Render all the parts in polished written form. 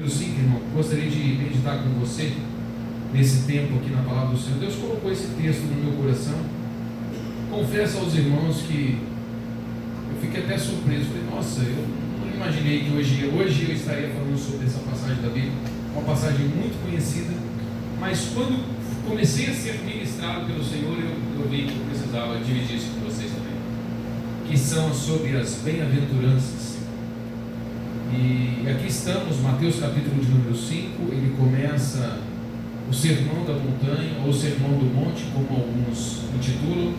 Sim, irmão, gostaria de meditar com você nesse tempo aqui na palavra do Senhor. Deus colocou esse texto no meu coração. Confesso aos irmãos que eu fiquei até surpreso. Falei, nossa, eu não imaginei que hoje eu estaria falando sobre essa passagem da Bíblia, uma passagem muito conhecida, mas quando comecei a ser ministrado pelo Senhor, eu vi que eu precisava dividir isso com vocês também, que são sobre as bem-aventuranças. E aqui estamos, Mateus capítulo de número 5, ele começa o sermão da montanha, ou o sermão do monte, como alguns intitulam,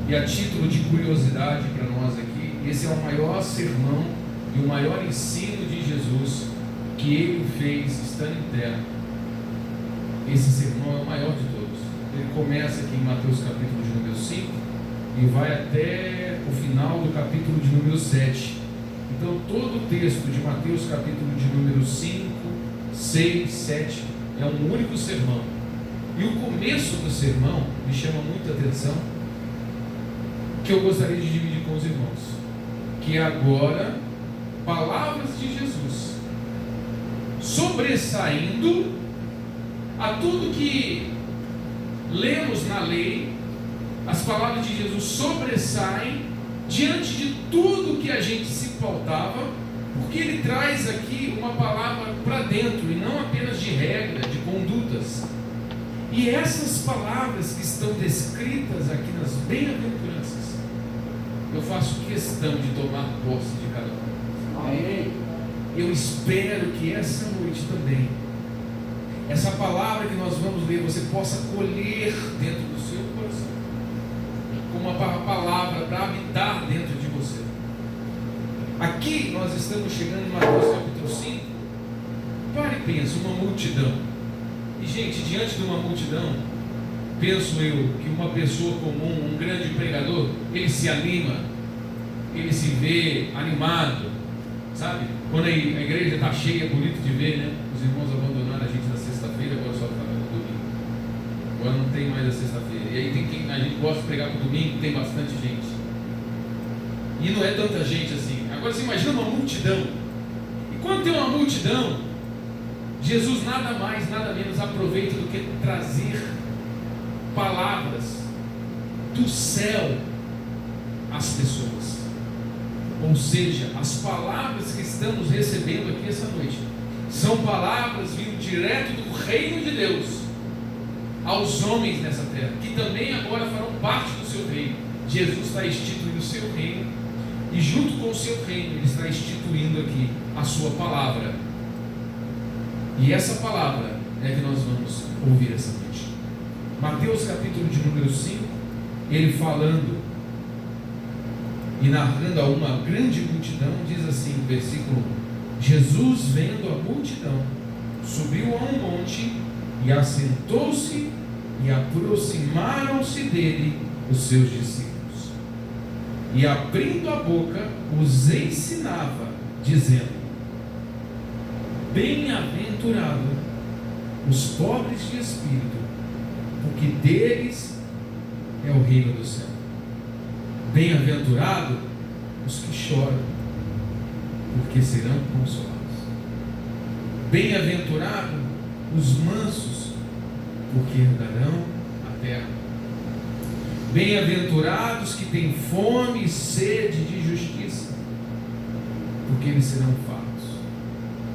e a título de curiosidade para nós aqui, esse é o maior sermão e o maior ensino de Jesus que ele fez estando em terra. Esse sermão é o maior de todos. Ele começa aqui em Mateus capítulo de número 5 e vai até o final do capítulo de número 7. Então todo o texto de Mateus capítulo de número 5, 6, 7 é um único sermão. E o começo do sermão me chama muita atenção, que eu gostaria de dividir com os irmãos, que é agora palavras de Jesus sobressaindo a tudo que lemos na lei. As palavras de Jesus sobressaem diante de tudo que a gente se pautava, porque ele traz aqui uma palavra para dentro, e não apenas de regra, de condutas. E essas palavras que estão descritas aqui nas bem-aventuranças, eu faço questão de tomar posse de cada uma. Amém. Eu espero que essa noite também, essa palavra que nós vamos ler, você possa colher dentro do seu coração, como uma palavra para habitar dentro de você. Aqui nós estamos chegando em Mateus capítulo 5. Pare e pense, uma multidão. E gente, diante de uma multidão, penso eu que uma pessoa comum, um grande pregador, ele se anima, ele se vê animado, sabe? Quando a igreja está cheia, é bonito de ver, né? Os irmãos abandonaram a gente na sexta-feira, agora só está no domingo. Agora não tem mais a sexta-feira. E aí tem quem a gente gosta de pregar para o domingo, tem bastante gente. E não é tanta gente assim. Agora você imagina uma multidão. E quando tem uma multidão, Jesus nada mais, nada menos aproveita do que trazer palavras do céu às pessoas. Ou seja, as palavras que estamos recebendo aqui essa noite são palavras vindo direto do reino de Deus aos homens nessa terra, que também agora farão parte do seu reino. Jesus está instituindo o seu reino, e junto com o seu reino ele está instituindo aqui a sua palavra. E essa palavra é que nós vamos ouvir essa noite. Mateus capítulo de número 5, ele falando e narrando a uma grande multidão, diz assim, no versículo 1: Jesus, vendo a multidão, subiu a um monte e assentou-se, e aproximaram-se dele os seus discípulos. E abrindo a boca, os ensinava, dizendo: bem-aventurado os pobres de espírito, porque deles é o reino do céu. Bem-aventurado os que choram, porque serão consolados. Bem-aventurado os mansos, porque herdarão a terra. Bem-aventurados que têm fome e sede de justiça, porque eles serão fartos.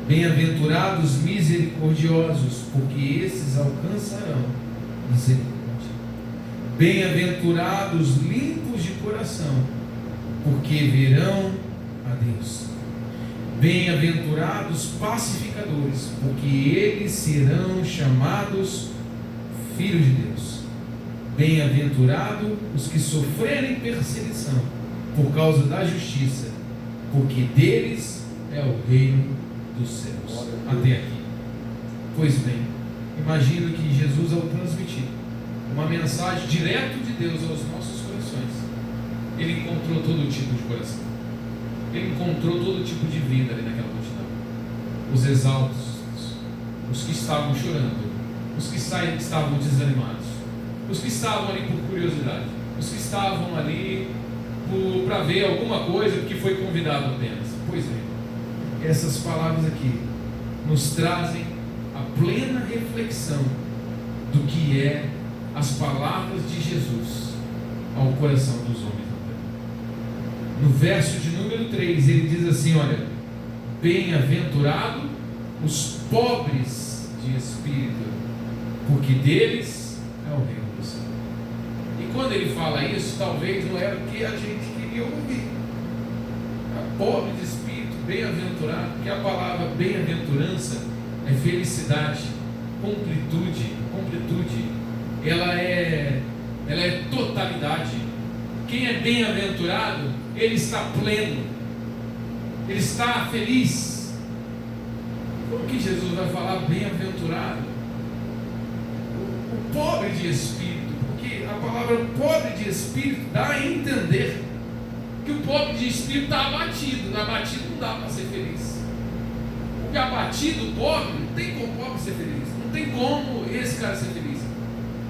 Bem-aventurados misericordiosos, porque esses alcançarão misericórdia. Bem-aventurados limpos de coração, porque verão a Deus. Bem-aventurados pacificadores, porque eles serão chamados filhos de Deus. Bem-aventurados os que sofrerem perseguição por causa da justiça, porque deles é o reino dos céus. Até aqui. Pois bem, imagino que Jesus, ao transmitir uma mensagem direto de Deus aos nossos corações, ele encontrou todo tipo de coração. Ele encontrou todo tipo de vida ali naquela multidão. Os exaltos, os que estavam chorando, os que estavam desanimados, os que estavam ali por curiosidade, os que estavam ali para ver alguma coisa, que foi convidado apenas. Pois bem, essas palavras aqui nos trazem a plena reflexão do que é as palavras de Jesus ao coração dos homens da terra. No verso de número 3, ele diz assim, olha, bem-aventurado os pobres de espírito, porque deles é o reino do céu. E quando ele fala isso, talvez não era o que a gente queria ouvir. Pobre de espírito, bem-aventurado, porque a palavra bem-aventurança é felicidade, completude, ela é totalidade. Quem é bem-aventurado, ele está pleno, ele está feliz. Como que Jesus vai falar bem-aventurado? O pobre de espírito, porque a palavra pobre de espírito dá a entender que o pobre de espírito está abatido. Abatido não dá para ser feliz. Porque abatido, o pobre, não tem como o pobre ser feliz, não tem como esse cara ser feliz.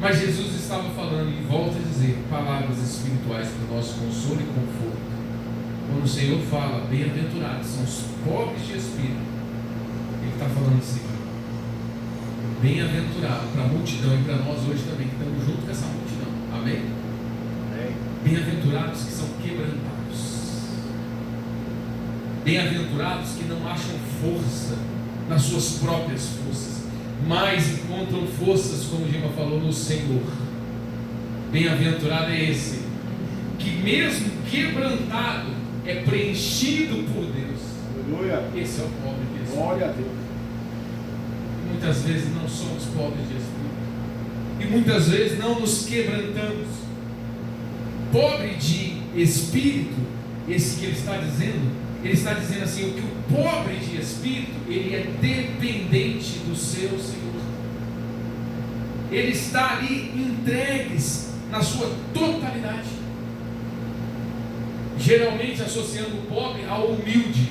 Mas Jesus estava falando, e volta a dizer, palavras espirituais para o nosso consolo e conforto. Quando o Senhor fala, bem-aventurados são os pobres de espírito, Ele está falando assim, bem-aventurado para a multidão e para nós hoje também, que estamos junto com essa multidão. Amém? Amém. Bem-aventurados que são quebrantados. Bem-aventurados que não acham força nas suas próprias forças, mas encontram forças, como o Gima falou, no Senhor. Bem-aventurado é esse, que mesmo quebrantado, é preenchido por Deus. Aleluia. Esse é o pobre de espírito. Glória a Deus. Muitas vezes não somos pobres de espírito, e muitas vezes não nos quebrantamos. Pobre de espírito, esse que ele está dizendo assim, o que o pobre de espírito, ele é dependente do seu Senhor. Ele está ali entregue na sua totalidade, geralmente associando o pobre ao humilde.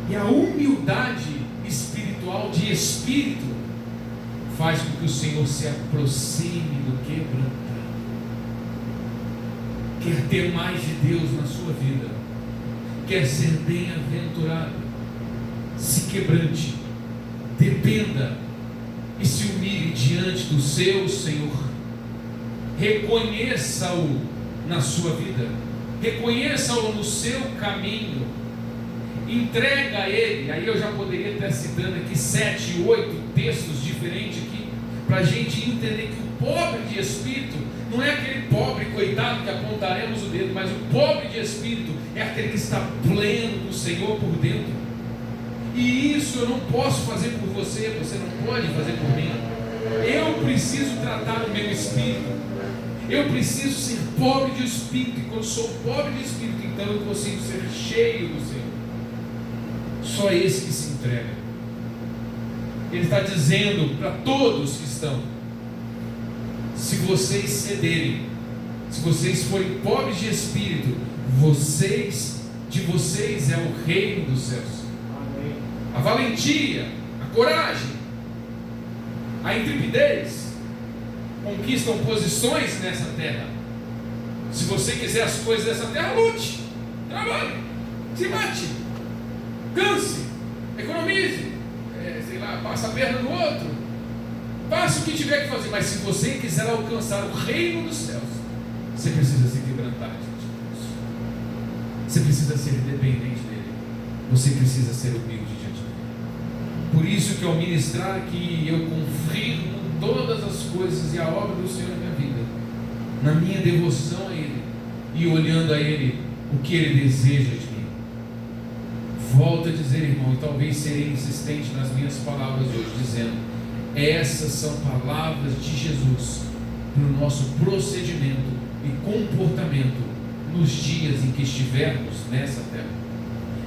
E a humildade espiritual de espírito faz com que o Senhor se aproxime do quebrantado. Quer ter mais de Deus na sua vida, quer ser bem-aventurado, se quebrante, dependa e se humilhe diante do seu Senhor. Reconheça-o na sua vida, reconheça-o no seu caminho, entrega a Ele. Aí eu já poderia estar citando aqui 7, 8 textos diferentes aqui, para a gente entender que o pobre de espírito não é aquele pobre coitado que apontaremos o dedo, mas o pobre de espírito é aquele que está pleno do Senhor por dentro. E isso eu não posso fazer por você, você não pode fazer por mim. Eu preciso tratar o meu espírito, eu preciso ser pobre de espírito, e quando sou pobre de espírito, então eu consigo ser cheio do Senhor. Só esse que se entrega. Ele está dizendo para todos que estão: se vocês cederem, se vocês forem pobres de espírito, de vocês é o reino dos céus. Amém. A valentia, a coragem, a intrepidez conquistam posições nessa terra. Se você quiser as coisas dessa terra, lute, trabalhe, se mate, canse, economize, passa a perna no outro, faça o que tiver que fazer. Mas se você quiser alcançar o reino dos céus, você precisa se quebrantar diante de Deus, você precisa ser independente dele, você precisa ser humilde diante dele. Por isso que ao ministrar aqui, eu confirmo todas as coisas e a obra do Senhor na minha vida, na minha devoção a Ele, e olhando a Ele, o que Ele deseja de mim. Volto a dizer, irmão, e talvez serei insistente nas minhas palavras hoje, dizendo: essas são palavras de Jesus para o nosso procedimento e comportamento nos dias em que estivermos nessa terra.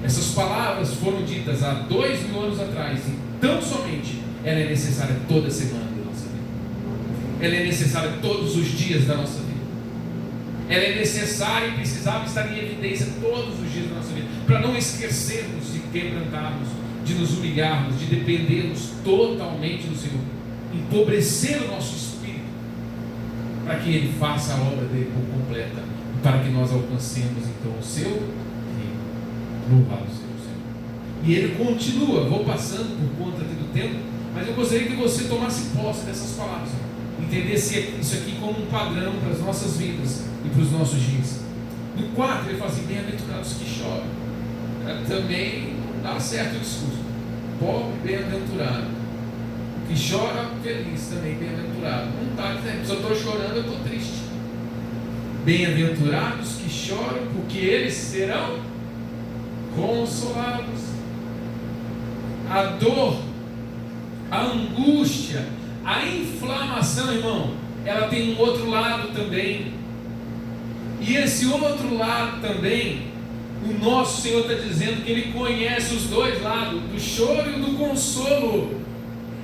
Essas palavras foram ditas há 2000 anos atrás, e tão somente ela é necessária toda semana da nossa vida. Ela é necessária todos os dias da nossa vida. Ela é necessária e precisava estar em evidência todos os dias da nossa vida, para não esquecermos de quebrantarmos, de nos humilharmos, de dependermos totalmente do Senhor, empobrecer o nosso espírito, para que Ele faça a obra dele por completa, para que nós alcancemos então o seu reino. Louvado seja o Senhor. E ele continua, vou passando por conta do tempo, mas eu gostaria que você tomasse posse dessas palavras, entendesse isso aqui como um padrão para as nossas vidas e para os nossos dias. No 4 ele fala assim: bem-aventurados que choram. Também não dá certo o discurso. Pobre, bem-aventurado. Que chora, feliz também, bem-aventurado. Não está dizendo, se eu estou chorando, eu estou triste. Bem-aventurados que choram, porque eles serão consolados. A dor, a angústia, a inflamação, irmão, ela tem um outro lado também. E esse outro lado também, o nosso Senhor está dizendo que Ele conhece os dois lados, do choro e do consolo.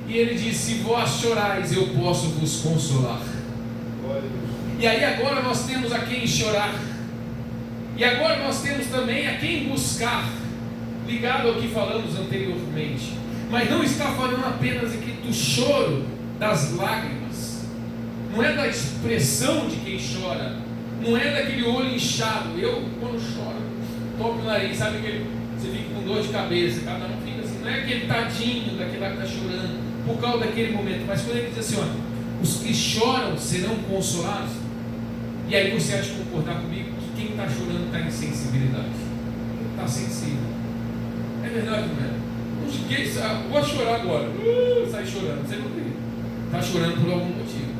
E Ele diz: se vós chorais, eu posso vos consolar. E aí agora nós temos a quem chorar. E agora nós temos também a quem buscar, ligado ao que falamos anteriormente. Mas não está falando apenas aqui do choro, das lágrimas. Não é da expressão de quem chora. Não é daquele olho inchado. Eu, quando choro, toco o nariz, sabe aquele, você fica com dor de cabeça, cada um fica assim. Não é aquele tadinho daquele lá que está chorando por causa daquele momento. Mas quando ele diz assim, olha, os que choram serão consolados. E aí você há de concordar comigo que quem está chorando está em sensibilidade, está sensível. É verdade, não é? Não cheguei, vou chorar agora, sai chorando, você não vê, está chorando por algum motivo.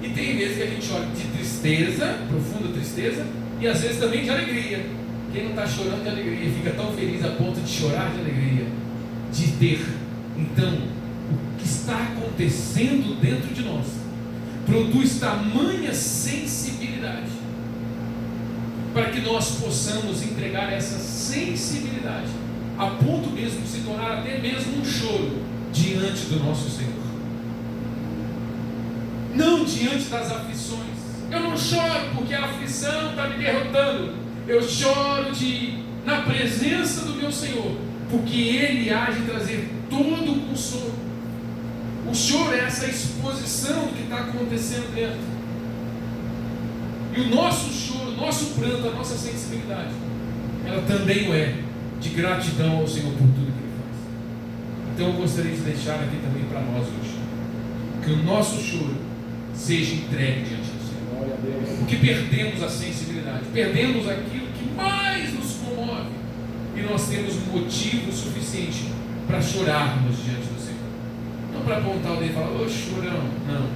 E tem vezes que a gente chora de tristeza, profunda tristeza, e às vezes também de alegria. Quem não está chorando de alegria fica tão feliz a ponto de chorar de alegria, de ter. Então, o que está acontecendo dentro de nós produz tamanha sensibilidade para que nós possamos entregar essa sensibilidade a ponto mesmo de se tornar até mesmo um choro diante do nosso Senhor, não diante das aflições. Eu não choro porque a aflição está me derrotando, eu choro na presença do meu Senhor, porque Ele há de trazer todo o consolo. O choro é essa exposição do que está acontecendo dentro. E o nosso choro, o nosso pranto, a nossa sensibilidade, ela também o é de gratidão ao Senhor por tudo que Ele faz. Então eu gostaria de deixar aqui também para nós hoje, que o nosso choro seja entregue diante do Senhor. Porque perdemos a sensibilidade, perdemos aquilo que mais nos comove, e nós temos motivo suficiente para chorarmos diante do Senhor. Não para apontar o dedo e falar, ô chorão, não,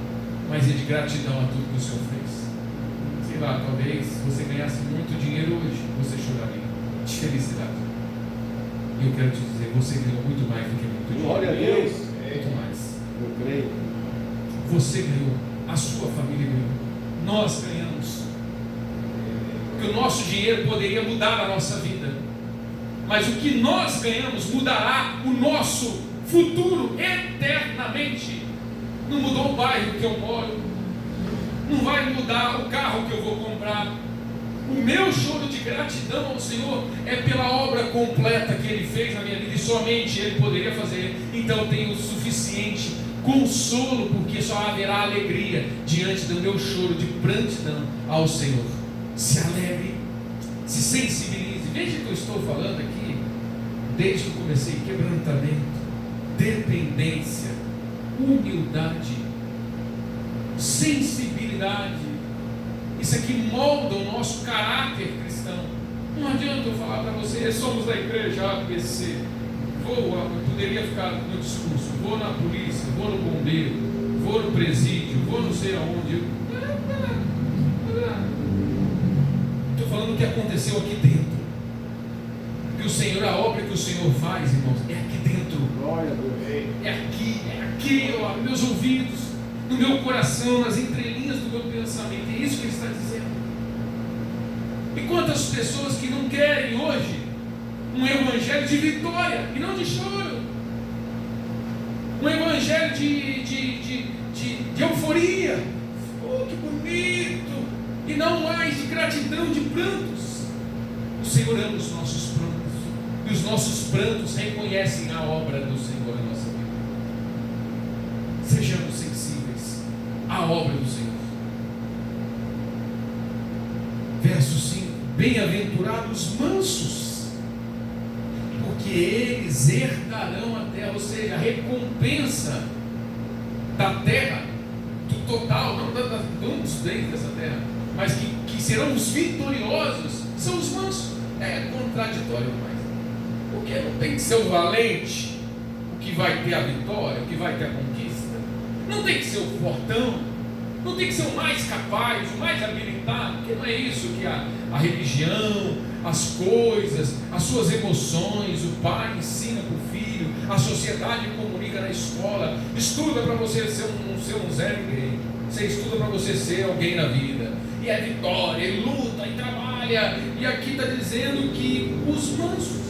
mas é de gratidão a tudo que o Senhor fez. Sei lá, talvez você ganhasse muito dinheiro hoje, você choraria de felicidade. E eu quero te dizer, você ganhou muito mais do que muito dinheiro. Glória a Deus. Muito mais. Eu creio. Você ganhou, a sua família ganhou, nós ganhamos. Porque o nosso dinheiro poderia mudar a nossa vida, mas o que nós ganhamos mudará o nosso futuro eternamente. Não mudou o bairro que eu moro, não vai mudar o carro que eu vou comprar. O meu choro de gratidão ao Senhor é pela obra completa que Ele fez na minha vida, e somente Ele poderia fazer. Então eu tenho o suficiente consolo, porque só haverá alegria diante do meu choro de gratidão ao Senhor. Se alegre, se sensibilize. Veja que eu estou falando aqui desde que eu comecei: quebrantamento, dependência, humildade, sensibilidade. Isso aqui molda o nosso caráter cristão. Não adianta eu falar para você, somos da igreja ABC, eu poderia ficar no discurso, vou na polícia, vou no bombeiro, vou no presídio, vou não sei aonde. Estou falando o que aconteceu aqui dentro. Que o Senhor, a obra que o Senhor faz, irmãos, é aqui dentro. É aqui, ó, nos meus ouvidos, no meu coração, nas entrelinhas do meu pensamento. É isso que Ele está dizendo. E quantas pessoas que não querem hoje um evangelho de vitória e não de choro, um evangelho de euforia, oh que bonito, e não mais de gratidão, de prantos. O Senhor ama os nossos prantos, e os nossos prantos reconhecem a obra do Senhor na nossa vida. Sejamos sensíveis à obra do Senhor. Verso 5: bem-aventurados mansos, porque eles herdarão a terra, ou seja, a recompensa da terra, do total, não dos bens dessa terra, mas que serão os vitoriosos, são os mansos. É contraditório, mas porque não tem que ser o valente o que vai ter a vitória, o que vai ter a conquista, não tem que ser o fortão, não tem que ser o mais capaz, o mais habilitado, porque não é isso que a religião, as coisas, as suas emoções, o pai ensina para o filho, a sociedade comunica na escola, estuda para você ser um Zé Ninguém, você estuda para você ser alguém na vida, e é vitória, e luta, e trabalha, e aqui está dizendo que os mansos,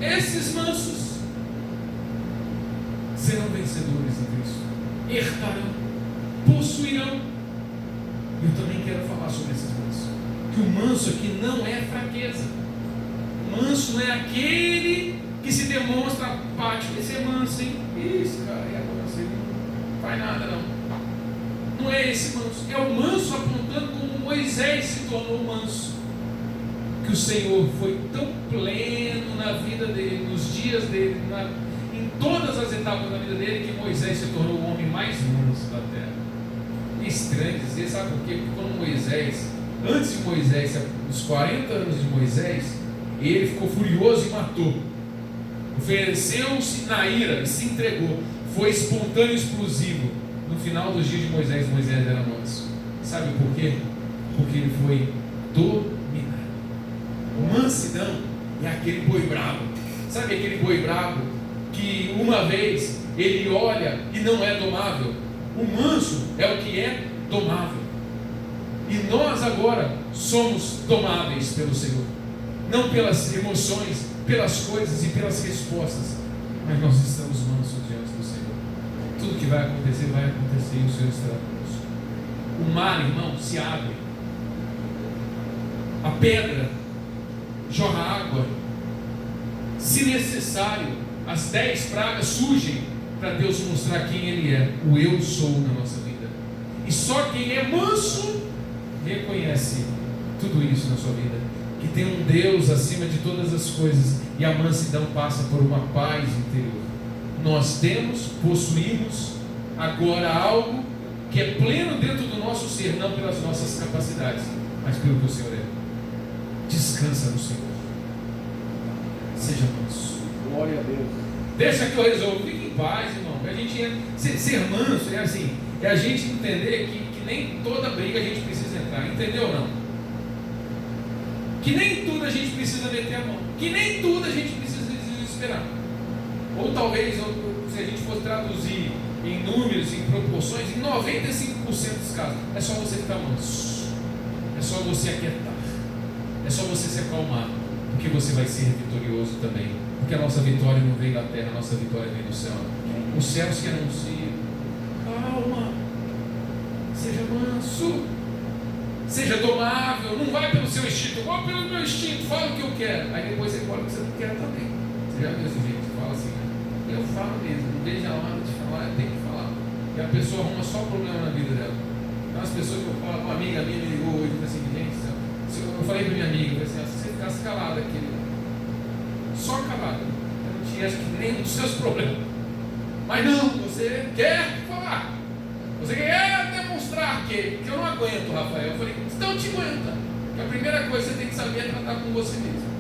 esses mansos, serão vencedores em Cristo, herdarão, possuirão. Eu também quero falar sobre esses mansos, que o manso aqui não é fraqueza, o manso não é aquele que se demonstra apático, esse é manso, hein? Isso, cara, é manso, ele não faz nada não. Não é esse manso, é o manso apontando como Moisés se tornou manso, que o Senhor foi tão pleno na vida dele, nos dias dele, em todas as etapas da vida dele, que Moisés se tornou o homem mais manso da terra. É estranho dizer, sabe por quê? Porque quando Moisés, antes de Moisés, nos 40 anos de Moisés, ele ficou furioso e matou, ofereceu-se na ira e se entregou, foi espontâneo e explosivo. No final dos dias de Moisés, Moisés era manso. Sabe por quê? Porque ele foi dominado. Mansidão é aquele boi bravo. Sabe aquele boi bravo que uma vez ele olha e não é domável? O manso é o que é domável. E nós agora somos domáveis pelo Senhor, não pelas emoções, pelas coisas e pelas respostas, mas nós estamos mansos diante do Senhor. Tudo que vai acontecer e o Senhor estará conosco. O mar, irmão, se abre, a pedra jorra água, se necessário, as 10 pragas surgem para Deus mostrar quem Ele é, o eu sou na nossa vida. E só quem é manso reconhece tudo isso na sua vida, que tem um Deus acima de todas as coisas, e a mansidão passa por uma paz interior. Nós possuímos agora algo que é pleno dentro do nosso ser, não pelas nossas capacidades, mas pelo que o Senhor é. Descansa no Senhor, seja manso. Glória a Deus. Deixa que eu resolvo, fique em paz, irmão. A gente ser manso é assim, é a gente entender que nem toda briga a gente precisa entrar, entendeu ou não? Que nem tudo a gente precisa meter a mão, que nem tudo a gente precisa desesperar. Ou talvez, se a gente fosse traduzir em números, em proporções, em 95% dos casos, é só você ficar manso, é só você aquietar, é só você se acalmar, porque você vai ser vitorioso também, porque a nossa vitória não vem da terra, a nossa vitória vem do céu. Os céus que anunciam, calma, seja manso, seja domável, não vai pelo seu instinto, vou pelo meu instinto, fala o que eu quero, aí depois você fala o que você não quer também. Você já viu esse jeito? Fala assim, né? Eu falo mesmo, não vejo a hora de falar, eu tenho que falar. E a pessoa arruma só problema na vida dela. Tem umas pessoas que eu falo, uma amiga minha me ligou hoje e falou assim, gente, eu falei para minha amiga, eu falei assim, se você ficasse calada aqui, só calada, eu não tinha acho que nenhum dos seus problemas. Mas não, você quer falar, você quer demonstrar que eu não aguento, Rafael. Eu falei, então te aguenta, que a primeira coisa que você tem que saber é tratar com você mesmo.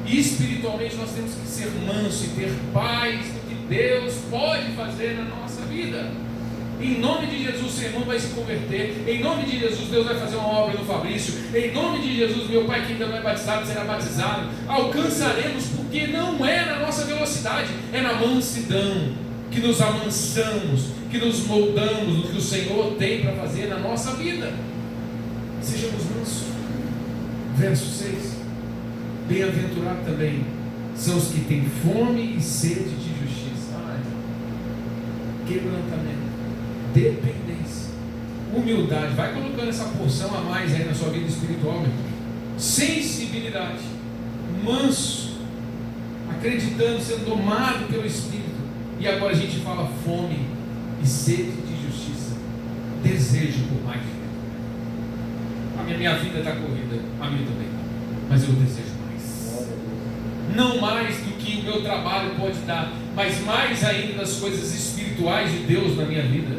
E espiritualmente nós temos que ser manso e ter paz do que Deus pode fazer na nossa vida. Em nome de Jesus, seu irmão vai se converter. Em nome de Jesus, Deus vai fazer uma obra no Fabrício. Em nome de Jesus, meu pai que ainda não é batizado, será batizado. Alcançaremos, porque não é na nossa velocidade, é na mansidão que nos amansamos, que nos moldamos no que o Senhor tem para fazer na nossa vida. Sejamos mansos. Verso 6. Bem-aventurado também são os que têm fome e sede de justiça. Quebrantamento, dependência, humildade. Vai colocando essa porção a mais aí na sua vida espiritual, meu irmão. Sensibilidade, manso, acreditando, sendo domado pelo Espírito. E agora a gente fala fome e sede de justiça, desejo por mais de Deus. A minha vida está corrida, a minha também, mas eu desejo mais. não mais do que o meu trabalho pode dar, mas mais ainda das coisas espirituais de Deus na minha vida.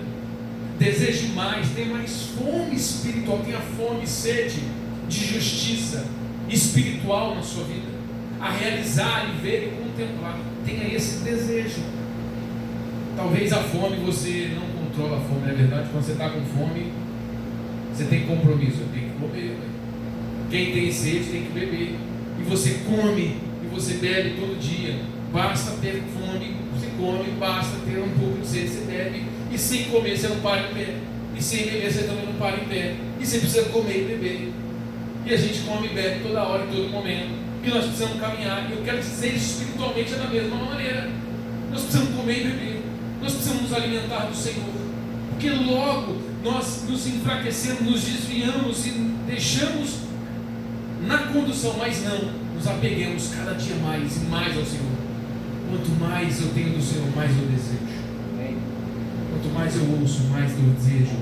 Deseje mais, tenha mais fome espiritual, tenha fome e sede de justiça espiritual na sua vida, a realizar e ver e contemplar. Tenha esse desejo. Talvez a fome você não controla a fome, não é verdade? Quando você está com fome, você tem compromisso, tem que comer. Quem tem sede tem que beber. E você come e você bebe todo dia. Basta ter fome, você come, basta ter um pouco de sede, você bebe. E sem comer você não para em pé. E sem beber você também não para em pé. E você precisa comer e beber. E a gente come e bebe toda hora, em todo momento. Porque nós precisamos caminhar. E eu quero dizer isso espiritualmente da mesma maneira. Nós precisamos comer e beber. Nós precisamos nos alimentar do Senhor. Porque logo nós nos enfraquecemos, nos desviamos e deixamos na condução, mas não, nos apeguemos cada dia mais e mais ao Senhor. Quanto mais eu tenho do Senhor, mais eu desejo. Quanto mais eu ouço, mais eu desejo.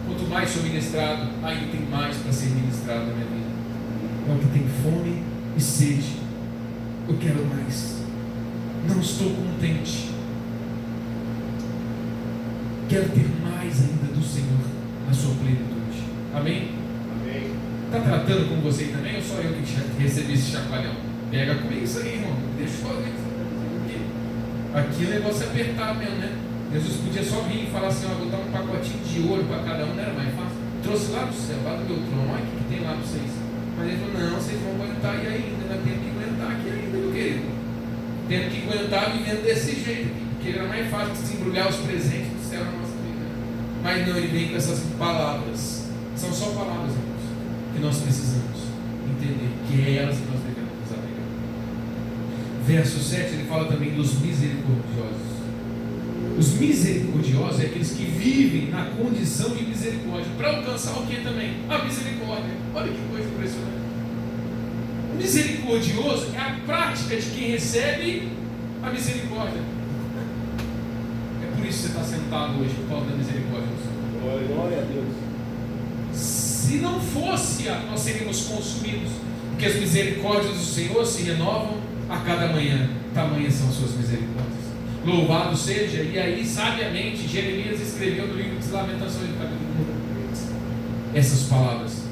Quanto mais sou ministrado, ainda tem mais para ser ministrado na minha vida. É o que tem fome e sede. Eu quero mais. Não estou contente. Quero ter mais ainda do Senhor na sua plenitude. Amém? Amém. Está tratando com você também ou só eu que recebi esse chacoalhão? Pega comigo isso aí, irmão. Deixa eu fazer isso. Aqui o negócio é apertado mesmo, né? Jesus podia só vir e falar assim: ó, vou dar um pacotinho de ouro para cada um, não era mais fácil? Trouxe lá do céu, lá do meu trono, olha o que tem lá para vocês. Mas ele falou: não, vocês vão aguentar e ainda, nós temos que aguentar aqui ainda, meu querido. Temos que aguentar vivendo desse jeito aqui, porque era mais fácil se embrulhar os presentes do céu na nossa vida. Mas não, ele vem com essas palavras. São só palavras, irmãos, que nós precisamos entender, que é elas que nós devemos nos apegar. Verso 7, ele fala também dos misericordiosos. Os misericordiosos é aqueles que vivem na condição de misericórdia, para alcançar o que também? A misericórdia. Olha que coisa impressionante. O misericordioso é a prática de quem recebe a misericórdia. É por isso que você está sentado hoje, por causa da misericórdia do Senhor. Glória a Deus. Se não fosse, nós seríamos consumidos, porque as misericórdias do Senhor se renovam a cada manhã. Tamanhas são suas misericórdias. Louvado seja, e aí sabiamente Jeremias escreveu no livro de Lamentações, no capítulo 1, essas palavras.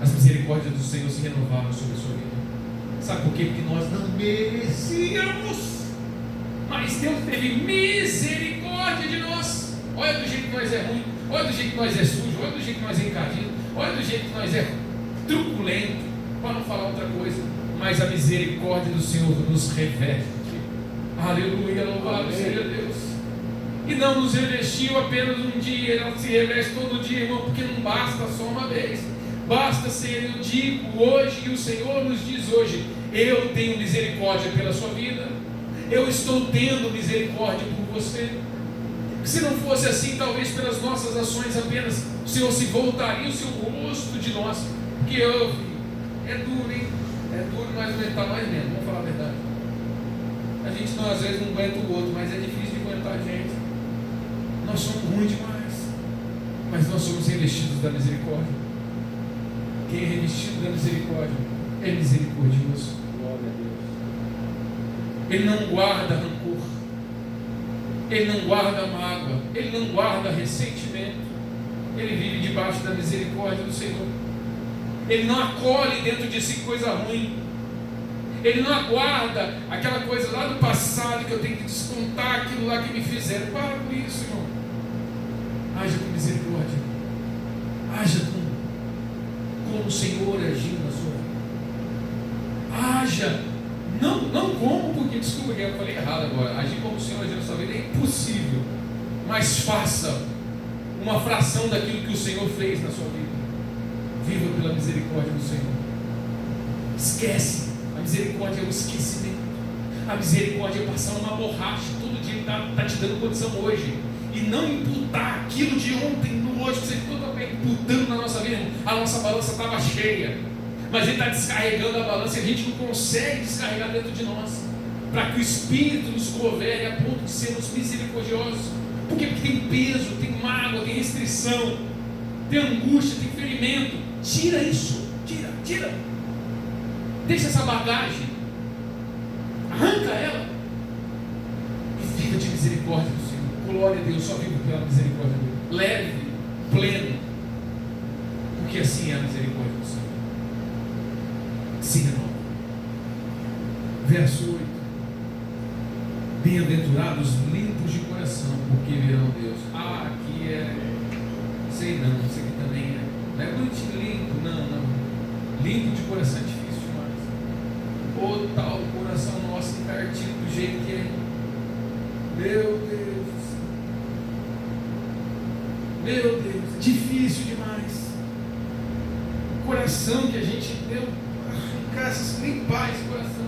As misericórdias do Senhor se renovaram sobre a sua vida. Sabe por quê? Porque nós não merecíamos, mas Deus teve misericórdia de nós. Olha do jeito que nós é ruim, olha do jeito que nós é sujo, olha do jeito que nós é encardido, olha do jeito que nós é truculento, para não falar outra coisa. Mas a misericórdia do Senhor nos reveste. Aleluia, louvado seja Deus. E não nos revestiu apenas um dia, ela se reveste todo dia, irmão, porque não basta só uma vez. Basta ser, eu digo hoje, e o Senhor nos diz hoje: eu tenho misericórdia pela sua vida, eu estou tendo misericórdia por você. Se não fosse assim, talvez pelas nossas ações apenas, o Senhor se voltaria o seu rosto de nós. Porque é duro, hein? É duro, mas não aguentar mais mesmo, vamos falar a verdade. A gente não, às vezes não aguenta o outro, mas é difícil de aguentar a gente. Nós somos ruins demais, mas nós somos revestidos da misericórdia. Quem é revestido da misericórdia é misericordioso. Glória a Deus. Ele não guarda rancor, ele não guarda mágoa, ele não guarda ressentimento. Ele vive debaixo da misericórdia do Senhor. Ele não acolhe dentro de si coisa ruim. Ele não aguarda aquela coisa lá do passado que eu tenho que descontar aquilo lá que me fizeram. Para com isso, irmão. Haja com misericórdia. Haja como o Senhor agiu na sua vida. Haja, não como, porque, desculpa que eu falei errado agora. Agir como o Senhor agiu na sua vida é impossível. Mas faça uma fração daquilo que o Senhor fez na sua vida. Viva pela misericórdia do Senhor. Esquece. A misericórdia é o esquecimento. A misericórdia é passar uma borracha. Todo dia Ele está te dando condição hoje. E não imputar aquilo de ontem no hoje. Você está imputando na nossa vida. A nossa balança estava cheia, mas Ele está descarregando a balança e a gente não consegue descarregar dentro de nós. Para que o Espírito nos governe a ponto de sermos misericordiosos. Por quê? Porque tem peso, tem mágoa, tem restrição, tem angústia, tem ferimento. Tira isso. Tira. Deixa essa bagagem. Arranca ela e viva de misericórdia do Senhor. Glória a Deus, só vivo pela misericórdia dele. Leve, pleno, porque assim é a misericórdia do Senhor. Se renova. Verso 8: bem-aventurados limpos de coração, porque verão Deus. Aqui é, sei não, isso aqui também não é bonitinho, limpo, não. Limpo de coração é difícil demais. O tal coração nosso encardido do jeito que é. Meu Deus do céu. Meu Deus, difícil demais. O coração que a gente deu, limpar esse coração.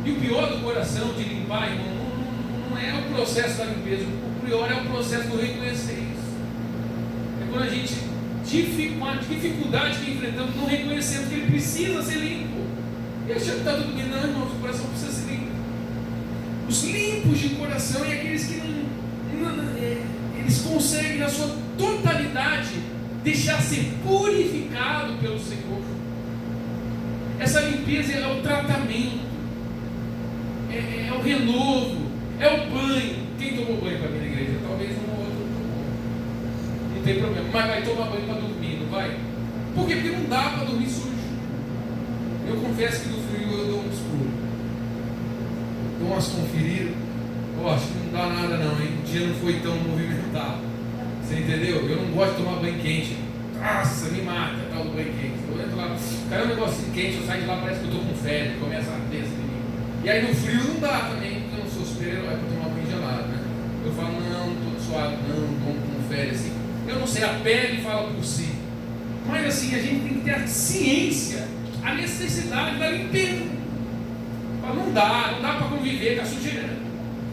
E o pior do coração de limpar, irmão, não é o processo da limpeza. O pior é o processo do reconhecer isso. É quando a gente, com a dificuldade que enfrentamos, não reconhecemos que ele precisa ser limpo. E achamos que está tudo bem. Não, irmão, o coração precisa ser limpo. Os limpos de coração e aqueles que eles conseguem, na sua totalidade, deixar ser purificado pelo Senhor. Essa limpeza é o tratamento, é o renovo, é o banho. Quem tomou banho para mim na igreja? Talvez um ou outro tomou. Não tem problema, mas vai tomar banho para dormir, não vai? Por quê? Porque não dá para dormir sujo. Eu confesso que no frio eu dou uns pulos, dou umas conferidas. Acho que não dá nada não, hein? O dia não foi tão movimentado. Você entendeu? Eu não gosto de tomar banho quente. Nossa, me mata tal do banho quente. Eu entro lá, cara, é um negocinho quente, eu saio de lá, parece que eu estou com febre, começa a arder assim em mim. E aí no frio não dá também, porque eu não sou super-herói para tomar banho gelado, né? Eu falo, não estou suave, não estou com febre assim. Eu não sei, a pele fala por si. Mas assim, a gente tem que ter a ciência, a necessidade da limpeza. Não dá para conviver com a sujeira.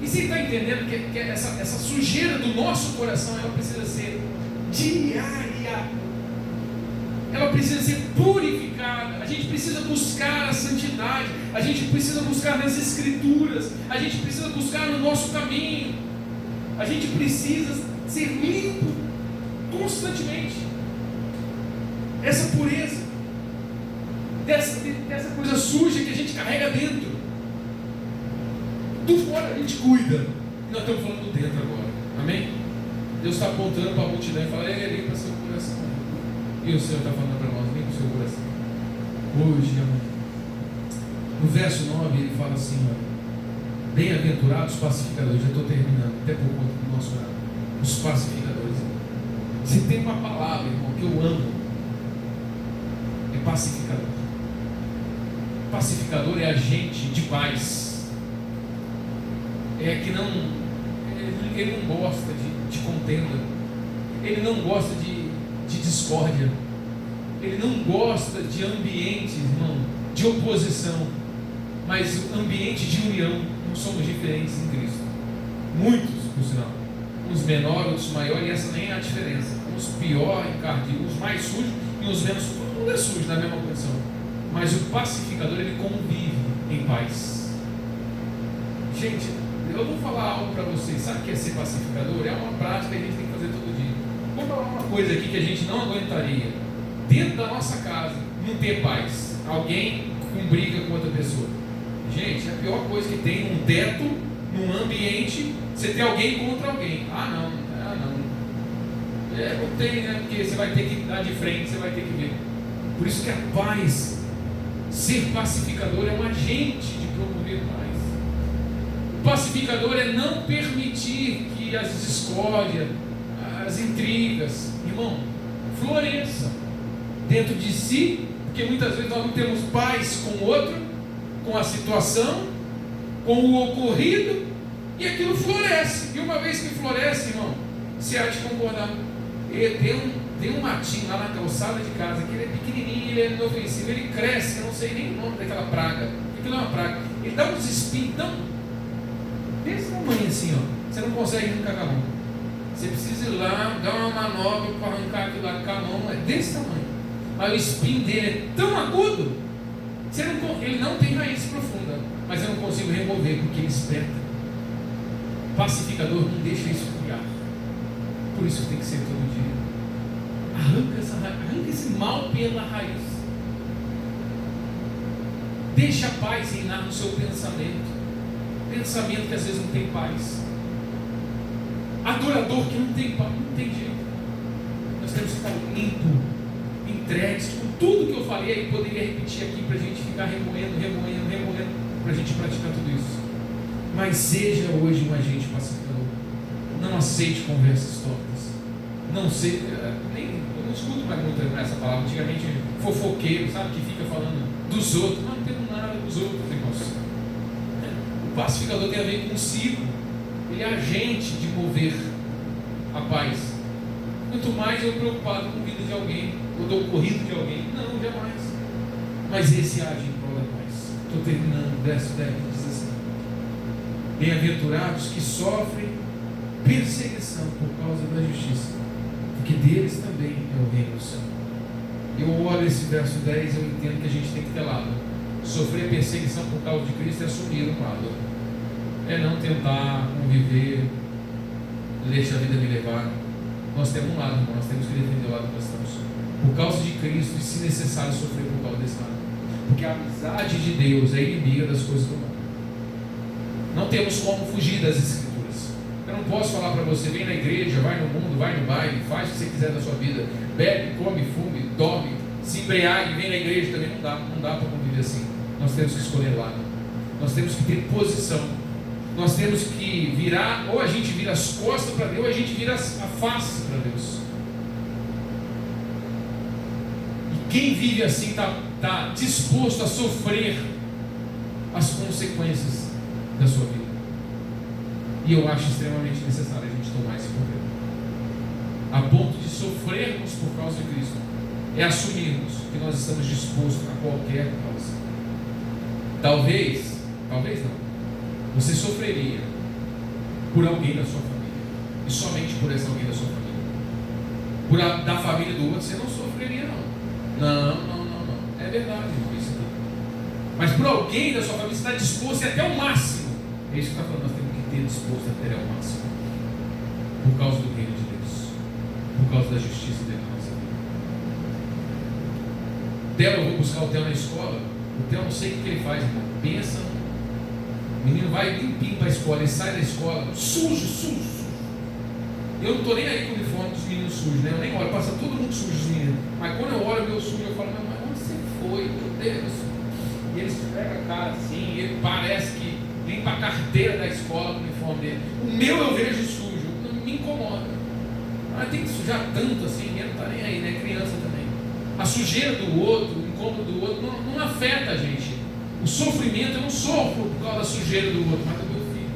E você está entendendo que essa sujeira do nosso coração, ela precisa ser diária. Ela precisa ser purificada. A gente precisa buscar a santidade. A gente precisa buscar nas Escrituras. A gente precisa buscar no nosso caminho. A gente precisa ser limpo constantemente. Essa pureza, dessa coisa suja que a gente carrega dentro. Do fora a gente cuida. E nós estamos falando do dentro agora. Amém? Deus está apontando para a multidão e fala: limpa seu coração. E o Senhor está falando para nós: limpa seu coração. Hoje, amém. No verso 9 ele fala assim: bem-aventurados pacificadores. Já estou terminando, até por conta do nosso horário. Os pacificadores. Se tem uma palavra, irmão, que eu amo, é pacificador. Pacificador é agente de paz. É que ele não gosta de contenda, ele não gosta de discórdia, ele não gosta de ambientes, irmão, de oposição, mas ambiente de união. Não somos diferentes em Cristo, muitos, por sinal, uns menores, outros maiores, e essa nem é a diferença. Uns pior encardidos, uns mais sujos e uns menos sujos. Todo mundo é sujo na mesma condição, mas o pacificador, ele convive em paz. Gente, eu vou falar algo para vocês. Sabe o que é ser pacificador? É uma prática que a gente tem que fazer todo dia. Vou falar uma coisa aqui que a gente não aguentaria. Dentro da nossa casa, não ter paz. Alguém com briga com outra pessoa. Gente, a pior coisa que tem num teto, num ambiente, você ter alguém contra alguém. Não tem, né? Porque você vai ter que dar de frente, você vai ter que ver. Por isso que a paz, ser pacificador, é um agente de promover paz. Pacificador é não permitir que as discórdias, as intrigas, irmão, floresçam dentro de si, porque muitas vezes nós não temos paz com o outro, com a situação, com o ocorrido, e aquilo floresce. E uma vez que floresce, irmão, você há de concordar. Tem um matinho lá na calçada de casa, que ele é pequenininho, ele é inofensivo, ele cresce, eu não sei nem o nome daquela praga, aquilo é uma praga, ele dá uns espinhos desse tamanho assim, você não consegue arrancar com a mão. Você precisa ir lá, dar uma manobra para arrancar aquilo lá com a mão, é desse tamanho. Mas o espinho dele é tão agudo, ele não tem raiz profunda, mas eu não consigo remover porque ele esperta. Pacificador não deixa isso criar. Por isso tem que ser todo dia. Arranca esse mal pela raiz. Deixa a paz reinar no seu pensamento. Pensamento que às vezes não tem paz. Adorador que não tem paz, não tem jeito. Nós temos que estar limpo, entregues com tudo que eu falei aí. Poderia repetir aqui para a gente ficar remoendo, para a gente praticar tudo isso. Mas seja hoje um agente pacificador. Não aceite conversas tortas. Não sei, eu não escuto mais muito essa palavra. Antigamente, fofoqueiro, sabe, que fica falando dos outros. Não temos nada dos outros, irmãos. O pacificador tem a ver consigo. Ele é agente de mover a paz. Quanto mais eu preocupado com a vida de alguém, ou do ocorrido de alguém, não, jamais. Mas esse age em prol da paz. Estou terminando, verso 10, diz assim: bem-aventurados que sofrem perseguição por causa da justiça, porque deles também é o reino do céu. Eu olho esse verso 10, eu entendo que a gente tem que ter lado. Sofrer perseguição por causa de Cristo é assumir um lado. É não tentar conviver, deixar a vida me levar. Nós temos um lado, irmão, nós temos que defender o lado que nós estamos. Por causa de Cristo, e se necessário sofrer por causa desse lado. Porque a amizade de Deus é inimiga das coisas do mundo. Não temos como fugir das Escrituras. Eu não posso falar para você: vem na igreja, vai no mundo, vai no baile, faz o que você quiser da sua vida, bebe, come, fume, dorme, se embriague, vem na igreja. Também não dá para conviver assim. Nós temos que escolher lado. Nós temos que ter posição. Nós temos que virar, ou a gente vira as costas para Deus, ou a gente vira a face para Deus. E quem vive assim está disposto a sofrer as consequências da sua vida. E eu acho extremamente necessário a gente tomar esse papel, a ponto de sofrermos por causa de Cristo. É assumirmos que nós estamos dispostos a qualquer causa. Talvez não, você sofreria por alguém da sua família, e somente por esse alguém da sua família. Da família do outro você não sofreria, não. É verdade, irmão, isso aqui. Mas por alguém da sua família você está disposto até o máximo. É isso que está falando, nós temos que ter disposto até o máximo, por causa do reino de Deus, por causa da justiça dele na nossa vida. Theo, eu vou buscar o Theo na escola. O Theo, não sei o que ele faz, irmão. Pensa, o menino vai limpinho para a escola, ele sai da escola sujo. Eu não estou nem aí com o uniforme dos meninos sujos, né? Eu nem olho, passa todo mundo sujo, os meninos. Mas quando eu olho o meu sujo, eu falo: mas onde você foi, meu Deus? E ele esfrega a cara assim, ele parece que limpa a carteira da escola com o uniforme dele. O meu eu vejo sujo, me incomoda. Mas tem que sujar tanto assim, ele não está nem aí, né? Criança também. A sujeira do outro, o incômodo do outro, não afeta a gente. O sofrimento, eu não sofro por causa da sujeira do outro, mas do meu filho.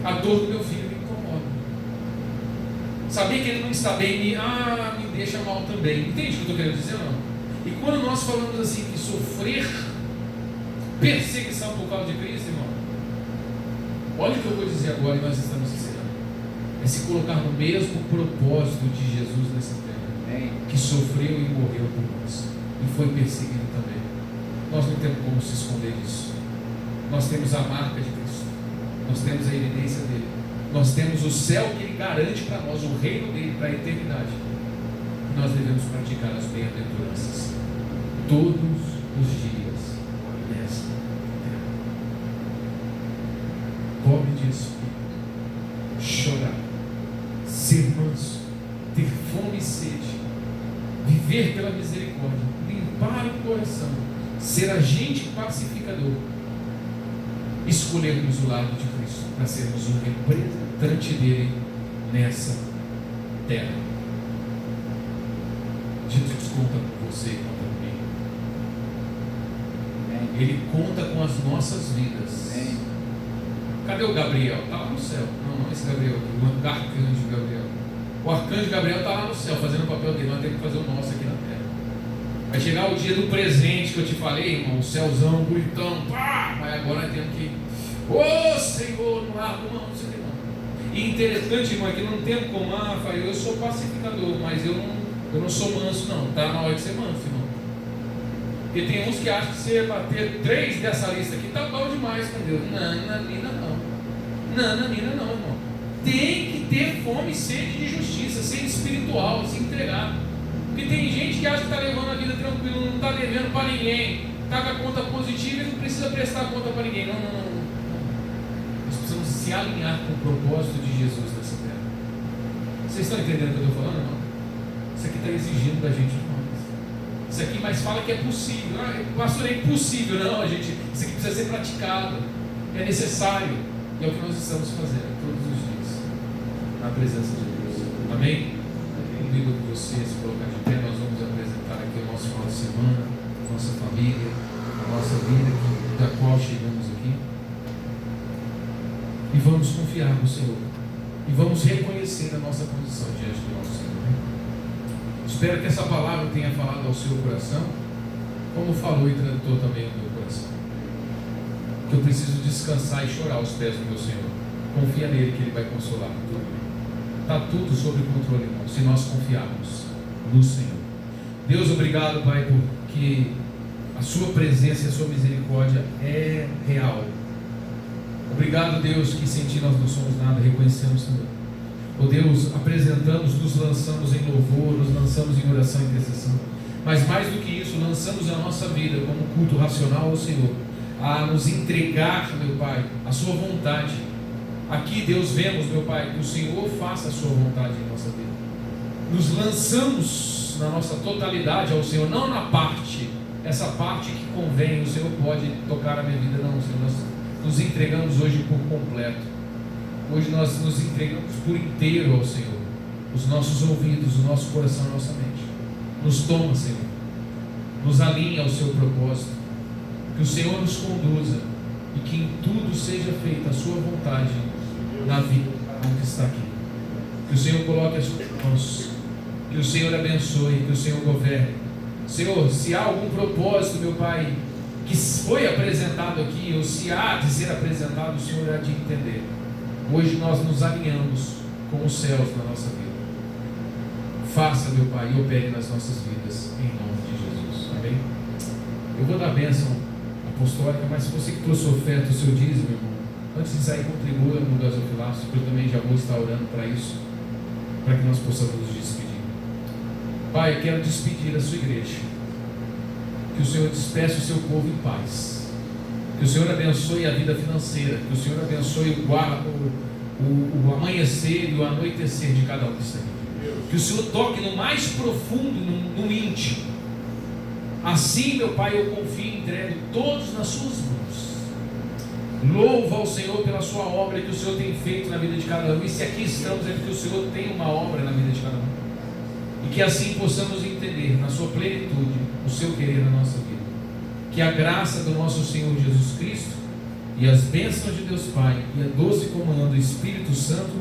A dor do meu filho me incomoda. Saber que ele não está bem me deixa mal também. Entende o que eu estou querendo dizer, não? E quando nós falamos assim, que sofrer perseguição por causa de Cristo, irmão, olha o que eu vou dizer agora e nós estamos ensinando. É se colocar no mesmo propósito de Jesus nessa terra, que sofreu e morreu por nós, e foi perseguido também. Nós não temos como se esconder disso. Nós temos a marca de Cristo, nós temos a evidência dele, nós temos o céu que ele garante para nós, o reino dele para a eternidade. Nós devemos praticar as bem-aventuranças todos os dias nessa terra. Pobre de espírito, chorar, ser manso, ter fome e sede, viver pela misericórdia, limpar o coração, ser agente pacificador, escolhermos o lado de Cristo para sermos um representante dele nessa terra. Jesus conta com você e conta comigo. Ele conta com as nossas vidas. Cadê o Gabriel? Está lá no céu. Não esse Gabriel aqui, o arcanjo Gabriel. O arcanjo Gabriel está lá no céu fazendo o papel dele. Nós temos que fazer o nosso aqui na terra. Vai chegar o dia do presente que eu te falei, irmão, o céuzão, bonitão, pá! Mas agora nós temos que, Senhor, não larga uma, não sei o que não. E interessante, irmão, é que não tem como, eu sou pacificador, mas eu não sou manso, não. Está na hora de ser manso, irmão. Porque tem uns que acham que você bater 3 dessa lista aqui está bom demais com Deus. Nananina não, irmão. Tem que ter fome e sede de justiça, ser espiritual, se entregar. Porque tem gente que acha que está levando a vida tranquila, não está devendo para ninguém. está com a conta positiva e não precisa prestar conta para ninguém. Não. Nós precisamos se alinhar com o propósito de Jesus nessa terra. Vocês estão entendendo o que eu estou falando? Não? Isso aqui está exigindo da gente demais. Isso aqui mais fala que é possível. Pastor, é impossível. Não, isso aqui precisa ser praticado. É necessário. E é o que nós estamos fazendo todos os dias, na presença de Deus. Amém? Convido você a se colocar de pé. Nós vamos apresentar aqui o nosso final de semana, a nossa família, a nossa vida da qual chegamos aqui. E vamos confiar no Senhor. E vamos reconhecer a nossa posição diante do nosso Senhor. Espero que essa palavra tenha falado ao seu coração, como falou e tratou também ao meu coração. Que eu preciso descansar e chorar aos pés do meu Senhor. Confia nele que ele vai consolar tudo. Está tudo sob controle, irmão, se nós confiarmos no Senhor. Deus, obrigado, Pai, porque a sua presença e a sua misericórdia é real. Obrigado, Deus, que sem ti nós não somos nada, reconhecemos, Senhor. Oh Deus, apresentamos, nos lançamos em louvor, nos lançamos em oração e intercessão. Mas mais do que isso, lançamos a nossa vida como culto racional ao Senhor, a nos entregar, meu Pai, a sua vontade. Aqui, Deus, vemos, meu Pai, que o Senhor faça a sua vontade em nossa vida. Nos lançamos na nossa totalidade ao Senhor, não na parte, essa parte que convém, o Senhor pode tocar a minha vida, não, Senhor. Nós nos entregamos hoje por completo. Hoje nós nos entregamos por inteiro ao Senhor. Os nossos ouvidos, o nosso coração, a nossa mente. Nos toma, Senhor. Nos alinha ao seu propósito. Que o Senhor nos conduza e que em tudo seja feita a sua vontade na vida que está aqui. Que o Senhor coloque as suas mãos. Que o Senhor abençoe, que o Senhor governe. Senhor, se há algum propósito, meu Pai, que foi apresentado aqui, ou se há de ser apresentado, o Senhor há de entender. Hoje nós nos alinhamos com os céus na nossa vida. Faça, meu Pai, e opere nas nossas vidas, em nome de Jesus. Amém? Eu vou dar a bênção apostólica, mas se você que trouxe oferta, o seu dízimo, irmão, antes de sair, contribua no gasofilaço, que eu também já vou estar orando para isso, para que nós possamos nos despedir. Pai, eu quero despedir a sua igreja. Que o Senhor despeça o seu povo em paz. Que o Senhor abençoe a vida financeira. Que o Senhor abençoe o amanhecer e o anoitecer de cada um que está aqui. Que o Senhor toque no mais profundo, no íntimo. Assim, meu Pai, eu confio e entrego todos nas suas mãos. Louvo ao Senhor pela sua obra que o Senhor tem feito na vida de cada um. E se aqui estamos, é porque o Senhor tem uma obra na vida de cada um. E que assim possamos entender, na sua plenitude, o seu querer na nossa vida. Que a graça do nosso Senhor Jesus Cristo e as bênçãos de Deus Pai e a doce comunhão do Espírito Santo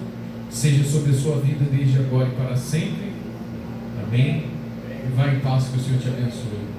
seja sobre a sua vida desde agora e para sempre. Amém. E vá em paz, que o Senhor te abençoe.